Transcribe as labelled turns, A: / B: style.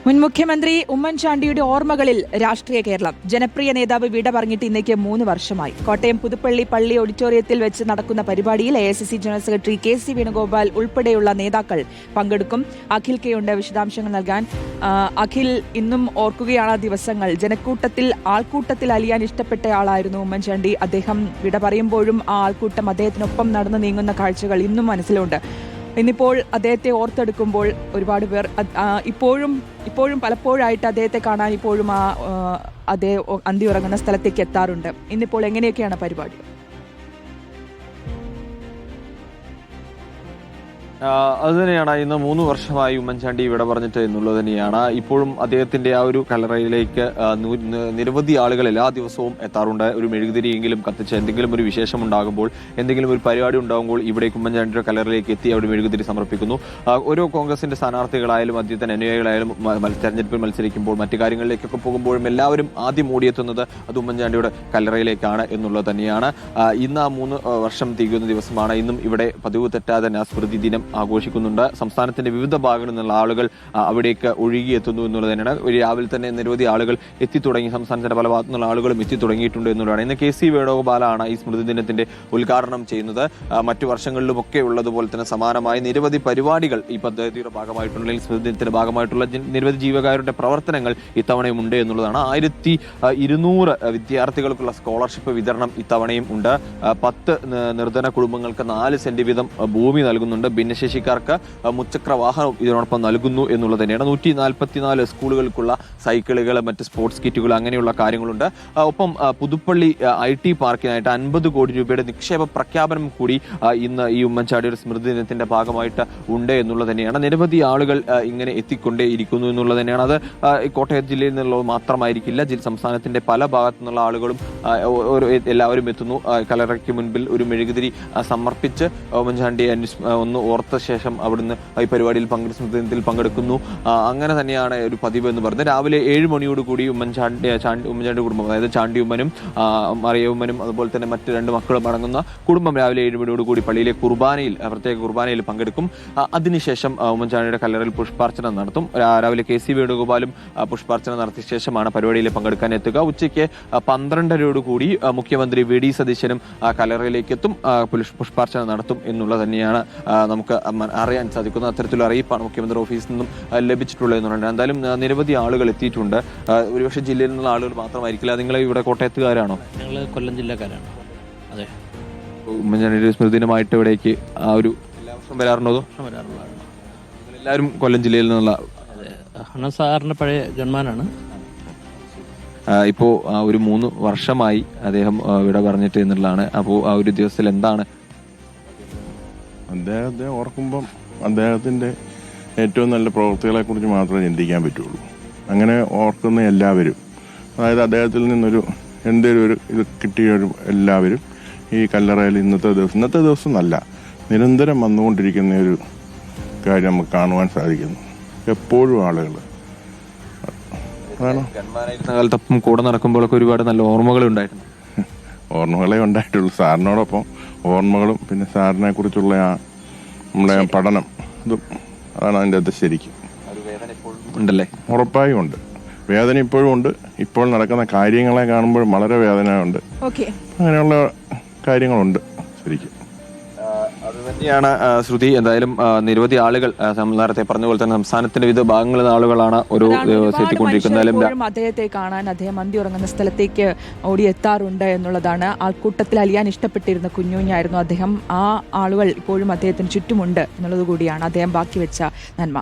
A: മുൻ മുഖ്യമന്ത്രി ഉമ്മൻചാണ്ടിയുടെ ഓർമ്മകളിൽ രാഷ്ട്രീയ കേരളം. ജനപ്രിയ നേതാവ് വിട പറഞ്ഞിട്ട് ഇന്നേക്ക് 3 വർഷമായി. കോട്ടയം പുതുപ്പള്ളി പള്ളി ഓഡിറ്റോറിയത്തിൽ വെച്ച് നടക്കുന്ന പരിപാടിയിൽ AICC general secretary KC Venugopal ഉൾപ്പെടെയുള്ള നേതാക്കൾ പങ്കെടുക്കും. അഖിൽ കെയുണ്ട് വിശദാംശങ്ങൾ നൽകാൻ. അഖിൽ, ഇന്നും ഓർക്കുകയാണ് ദിവസങ്ങൾ. ജനക്കൂട്ടത്തിൽ ആൾക്കൂട്ടത്തിൽ അലിയാൻ ഇഷ്ടപ്പെട്ടയാളായിരുന്നു ഉമ്മൻചാണ്ടി. അദ്ദേഹം വിട പറയുമ്പോഴും ആ ആൾക്കൂട്ടം അദ്ദേഹത്തിനൊപ്പം നടന്നു നീങ്ങുന്ന കാഴ്ചകൾ ഇന്നും മനസ്സിലുണ്ട്. ഇന്നിപ്പോൾ അദ്ദേഹത്തെ ഓർത്തെടുക്കുമ്പോൾ ഒരുപാട് പേർ ഇപ്പോഴും പലപ്പോഴായിട്ട് അദ്ദേഹത്തെ കാണാൻ ഇപ്പോഴും അദ്ദേഹം അന്തി ഉറങ്ങുന്ന സ്ഥലത്തേക്ക് എത്താറുണ്ട്. ഇന്നിപ്പോൾ എങ്ങനെയൊക്കെയാണ് പരിപാടി?
B: അതുതന്നെയാണ് ഇന്ന് 3 വർഷമായി ഉമ്മൻചാണ്ടി വിട പറഞ്ഞിട്ട് എന്നുള്ളത് തന്നെയാണ്. ഇപ്പോഴും അദ്ദേഹത്തിന്റെ ആ ഒരു കല്ലറയിലേക്ക് നിരവധി ആളുകൾ എല്ലാ ദിവസവും എത്താറുണ്ട്. ഒരു മെഴുകുതിരിയെങ്കിലും കത്തിച്ച് എന്തെങ്കിലും ഒരു വിശേഷം ഉണ്ടാകുമ്പോൾ, എന്തെങ്കിലും ഒരു പരിപാടി ഉണ്ടാകുമ്പോൾ ഇവിടേക്ക് ഉമ്മൻചാണ്ടിയുടെ കല്ലറയിലേക്ക് എത്തി അവിടെ മെഴുകുതിരി സമർപ്പിക്കുന്നു. ഓരോ കോൺഗ്രസിന്റെ സ്ഥാനാർത്ഥികളായാലും അദ്ദേഹത്തിന്റെ അനുയായികളായാലും തെരഞ്ഞെടുപ്പിൽ മത്സരിക്കുമ്പോൾ മറ്റു കാര്യങ്ങളിലേക്കൊക്കെ പോകുമ്പോഴും എല്ലാവരും ആദ്യം ഓടിയെത്തുന്നത് അത് ഉമ്മൻചാണ്ടിയുടെ കല്ലറയിലേക്കാണ് എന്നുള്ളത് തന്നെയാണ്. ഇന്ന് ആ 3 വർഷം തികയുന്ന ദിവസമാണ്. ഇന്നും ഇവിടെ പതിവ് തെറ്റാതെ തന്നെ സ്മൃതി ദിനം ആഘോഷിക്കുന്നുണ്ട്. സംസ്ഥാനത്തിന്റെ വിവിധ ഭാഗങ്ങളിൽ നിന്നുള്ള ആളുകൾ അവിടേക്ക് ഒഴുകിയെത്തുന്നു എന്നുള്ളത് തന്നെയാണ്. രാവിലെ തന്നെ നിരവധി ആളുകൾ എത്തിത്തുടങ്ങി. സംസ്ഥാനത്തിന്റെ പല ഭാഗത്തു നിന്നുള്ള ആളുകളും എത്തിത്തുടങ്ങിയിട്ടുണ്ട് എന്നുള്ളതാണ്. ഇന്ന് KC വേണുഗോപാലാണ് ഈ സ്മൃതി ദിനത്തിന്റെ ഉദ്ഘാടനം ചെയ്യുന്നത്. മറ്റു വർഷങ്ങളിലുമൊക്കെ ഉള്ളതുപോലെ തന്നെ സമാനമായ നിരവധി പരിപാടികൾ ഈ പദ്ധതിയുടെ ഭാഗമായിട്ടുള്ള സ്മൃതി ദിനത്തിന്റെ ഭാഗമായിട്ടുള്ള നിരവധി ജീവകാരുടെ പ്രവർത്തനങ്ങൾ ഇത്തവണയും ഉണ്ട് എന്നുള്ളതാണ്. 1200 വിദ്യാർത്ഥികൾക്കുള്ള സ്കോളർഷിപ്പ് വിതരണം ഇത്തവണയും ഉണ്ട്. 10 നിർധന കുടുംബങ്ങൾക്ക് 4 സെന്റ് വീതം ഭൂമി നൽകുന്നുണ്ട്. ഭിന്നശേഷിക്കാർക്ക് മുച്ചക്ര വാഹനം ഇതിനോടൊപ്പം നൽകുന്നു എന്നുള്ളത് തന്നെയാണ്. 144 സ്കൂളുകൾക്കുള്ള സൈക്കിളുകൾ, മറ്റ് സ്പോർട്സ് കിറ്റുകൾ, അങ്ങനെയുള്ള കാര്യങ്ങളുണ്ട്. ഒപ്പം പുതുപ്പള്ളി IT പാർക്കിനായിട്ട് 50 കോടി രൂപയുടെ നിക്ഷേപ പ്രഖ്യാപനം കൂടി ഇന്ന് ഈ ഉമ്മൻചാണ്ടിയുടെ സ്മൃതി ദിനത്തിന്റെ ഭാഗമായിട്ട് ഉണ്ട് എന്നുള്ളത് തന്നെയാണ്. നിരവധി ആളുകൾ ഇങ്ങനെ എത്തിക്കൊണ്ടേയിരിക്കുന്നു എന്നുള്ളത് തന്നെയാണ്. അത് കോട്ടയം ജില്ലയിൽ നിന്നുള്ളത് മാത്രമായിരിക്കില്ല. സംസ്ഥാനത്തിന്റെ പല ഭാഗത്തു നിന്നുള്ള ആളുകളും എല്ലാവരും എത്തുന്നു. കല്ലറയ്ക്ക് മുൻപിൽ ഒരു മെഴുകുതിരി സമർപ്പിച്ച് ഉമ്മൻചാണ്ടിയെ ഒന്ന് ഓർത്ത ശേഷം അവിടുന്ന് ഈ പരിപാടിയിൽ സ്മൃതിദിനത്തിൽ പങ്കെടുക്കുന്നു. അങ്ങനെ തന്നെയാണ് ഒരു പതിവ് എന്ന് പറയുന്നത്. രാവിലെ 7 മണിയോടുകൂടി ഉമ്മൻചാണ്ടി കുടുംബം, അതായത് ചാണ്ടി ഉമ്മനും മറിയ ഉമ്മനും അതുപോലെ തന്നെ മറ്റ് 2 മക്കളും അടങ്ങുന്ന കുടുംബം രാവിലെ 7 മണിയോടുകൂടി പള്ളിയിലെ പ്രത്യേക കുർബാനയിൽ പങ്കെടുക്കും. അതിനുശേഷം ഉമ്മൻചാണ്ടിയുടെ കല്ലറയിൽ പുഷ്പാർച്ചന നടത്തും. രാവിലെ KC വേണുഗോപാലും പുഷ്പാർച്ചന നടത്തിയ ശേഷമാണ് പരിപാടിയിൽ പങ്കെടുക്കാൻ എത്തുക. ഉച്ചയ്ക്ക് 12:30 മുഖ്യമന്ത്രി VD സതീശനും കല്ലറയിലേക്ക് എത്തും, പുഷ്പാർച്ചന നടത്തും എന്നുള്ളത് തന്നെയാണ് നമുക്ക് അറിയാൻ സാധിക്കുന്നത്. അത്തരത്തിലുള്ള അറിയിപ്പാണ് മുഖ്യമന്ത്രി ഓഫീസിൽ നിന്നും ലഭിച്ചിട്ടുള്ളത് എന്നുള്ളത്. എന്തായാലും നിരവധി ആളുകൾ എത്തിയിട്ടുണ്ട്. ഒരുപക്ഷെ ജില്ലയിൽ നിന്നുള്ള ആളുകൾ മാത്രമായിരിക്കില്ല. നിങ്ങൾ ഇവിടെ കോട്ടയത്തുകാരാണോ?
C: ഞങ്ങൾ കൊല്ലം ജില്ലക്കാരാണ്. അതെ.
B: ഉമ്മൻചാണ്ടിയുടെ സ്മൃതിദിനമായിട്ട് ഇവിടേക്ക് ആ ഒരു എല്ലാ വർഷവും വരാറുണ്ടോ? എല്ലാവരും കൊല്ലം ജില്ലയിൽ നിന്നുള്ള?
C: അണ്ണൻ സാറിന്റെ പഴയ ജന്മാനാണ്.
B: ഇപ്പോ ഒരു 3 വർഷമായി അദ്ദേഹം ഇവിടെ പറഞ്ഞിട്ട് എന്നുള്ളതാണ്. അപ്പോൾ ആ ഒരു ദിവസത്തിൽ എന്താണ്
D: അദ്ദേഹത്തെ ഓർക്കുമ്പം അദ്ദേഹത്തിൻ്റെ ഏറ്റവും നല്ല പ്രവൃത്തികളെ കുറിച്ച് മാത്രമേ ചിന്തിക്കാൻ പറ്റുള്ളൂ. അങ്ങനെ ഓർക്കുന്ന എല്ലാവരും, അതായത് അദ്ദേഹത്തിൽ നിന്നൊരു എന്തെങ്കിലും ഒരു ഇത് കിട്ടിയൊരു എല്ലാവരും ഈ കല്ലറയിൽ ഇന്നത്തെ ദിവസം നല്ല നിരന്തരം വന്നുകൊണ്ടിരിക്കുന്ന ഒരു കാര്യം നമുക്ക് കാണുവാൻ സാധിക്കുന്നു. എപ്പോഴും ആളുകൾ
B: കാലത്തൊപ്പം കൂടെ നടക്കുമ്പോഴൊക്കെ ഒരുപാട് നല്ല ഓർമ്മകൾ ഉണ്ടായിട്ടുണ്ട്.
D: ഓർമ്മകളെ ഉണ്ടായിട്ടുള്ളൂ. സാറിനോടൊപ്പം ഓർമ്മകളും പിന്നെ സാറിനെ കുറിച്ചുള്ള നമ്മുടെ പഠനം, അതാണ് അതിൻ്റെ അകത്ത് ശരിക്കും
B: ഉണ്ടല്ലേ?
D: ഉറപ്പായും ഉണ്ട്. വേദന ഇപ്പോഴും ഉണ്ട്. ഇപ്പോൾ നടക്കുന്ന കാര്യങ്ങളെ കാണുമ്പോൾ വളരെ വേദന ഉണ്ട്. അങ്ങനെയുള്ള കാര്യങ്ങളുണ്ട് ശരിക്കും.
B: അതുതന്നെയാണ് ശ്രുതി. എന്തായാലും നിരവധി ആളുകൾ നേരത്തെ പറഞ്ഞ പോലെ തന്നെ സംസ്ഥാനത്തിന്റെ വിവിധ ഭാഗങ്ങളിൽ നിന്ന് ആളുകളാണ് ഓരോ എത്തിക്കൊണ്ടിരിക്കുന്നത്.
A: അദ്ദേഹത്തെ കാണാൻ അദ്ദേഹം അന്തി ഉറങ്ങുന്ന സ്ഥലത്തേക്ക് ഓടിയെത്താറുണ്ട് എന്നുള്ളതാണ്. ആൾക്കൂട്ടത്തിൽ അലിയാൻ ഇഷ്ടപ്പെട്ടിരുന്ന കുഞ്ഞുഞ്ഞായിരുന്നു അദ്ദേഹം. ആ ആളുകൾ ഇപ്പോഴും അദ്ദേഹത്തിന് ചുറ്റുമുണ്ട് എന്നുള്ളത് കൂടിയാണ് അദ്ദേഹം ബാക്കി വെച്ച നന്മ.